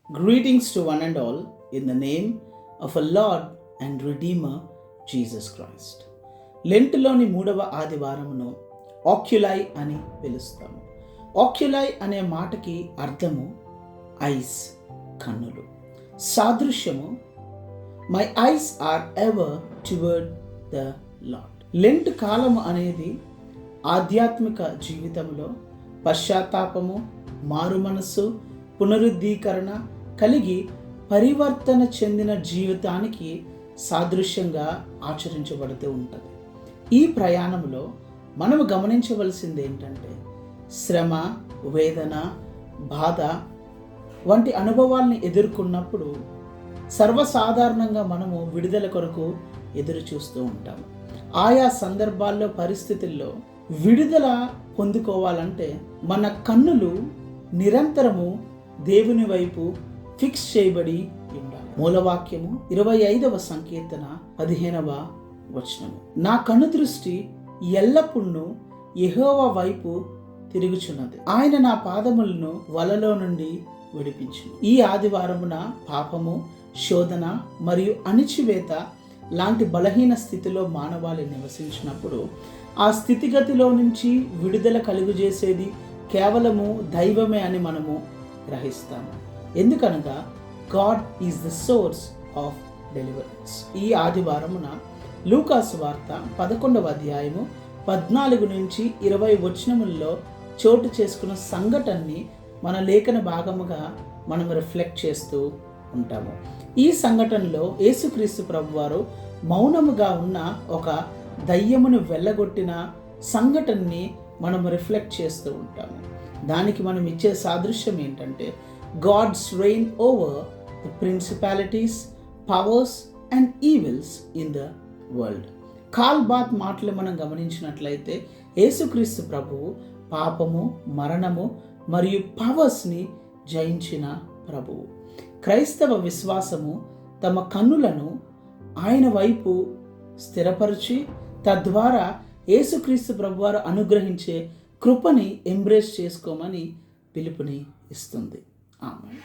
Greetings to one and all in the name of our Lord and Redeemer Jesus Christ. లెంటులోని 3వ ఆదివారమును ఆక్యులై అని పిలుస్తాము. ఆక్యులై అనే మాటకి అర్థము ఐస్, కన్నులు. సాదృశ్యము my eyes are ever toward the lord. Lent కాలము అనేది ఆధ్యాత్మిక జీవితంలో పశ్చాత్తాపము, మారు మనస్సు, పునరుద్ధీకరణ కలిగి పరివర్తన చెందిన జీవితానికి సాదృశ్యంగా ఆచరించబడుతూ ఉంటుంది. ఈ ప్రయాణంలో మనము గమనించవలసింది ఏంటంటే శ్రమ, వేదన, బాధ వంటి అనుభవాల్ని ఎదుర్కొన్నప్పుడు సర్వసాధారణంగా మనము విడుదల కొరకు ఎదురు చూస్తూ ఉంటాము. ఆయా సందర్భాల్లో, పరిస్థితుల్లో విడుదల పొందుకోవాలంటే మన కన్నులు నిరంతరము దేవుని వైపు ఫిక్స్ చేయబడి ఉండాలి. మూలవాక్యము 25వ సంకీర్తన 15వ వచనము. నా కన్ను దృష్టి ఎల్లప్పుడూ యెహోవా వైపు తిరుగుచున్నది, ఆయన నా పాదములను వలలో నుండి విడిపించును. ఈ ఆదివారమున పాపము, శోధన మరియు అణిచివేత లాంటి బలహీన స్థితిలో మానవాళి నివసించినప్పుడు ఆ స్థితిగతిలో నుంచి విడుదల కలుగజేసేది కేవలము దైవమే అని మనము గ్రహిస్తాము. ఎందుకనగా God is the source of deliverance. ఈ ఆదివారమున లూకాసు వార్త 11వ అధ్యాయము 14 నుంచి 20 వచనముల్లో చోటు చేసుకున్న సంఘటనని మన లేఖన భాగముగా మనం రిఫ్లెక్ట్ చేస్తూ ఉంటాము. ఈ సంఘటనలో యేసుక్రీస్తు ప్రభువారు మౌనముగా ఉన్న ఒక దయ్యమును వెళ్ళగొట్టిన సంఘటనని మనం రిఫ్లెక్ట్ చేస్తూ ఉంటాము. దానికి మనం ఇచ్చే సాదృశ్యం ఏంటంటే God's reign over the principalities, powers and evils in the world. కాల్బాత్ మాటలు మనం గమనించినట్లయితే యేసుక్రీస్తు ప్రభువు పాపము, మరణము మరియు పవర్స్ని జయించిన ప్రభువు. క్రైస్తవ విశ్వాసము తమ కన్నులను ఆయన వైపు స్థిరపరిచి తద్వారా యేసుక్రీస్తు ప్రభువారు అనుగ్రహించే కృపని ఎంబ్రేస్ చేసుకోమని పిలుపుని ఇస్తుంది. ఆమేన్.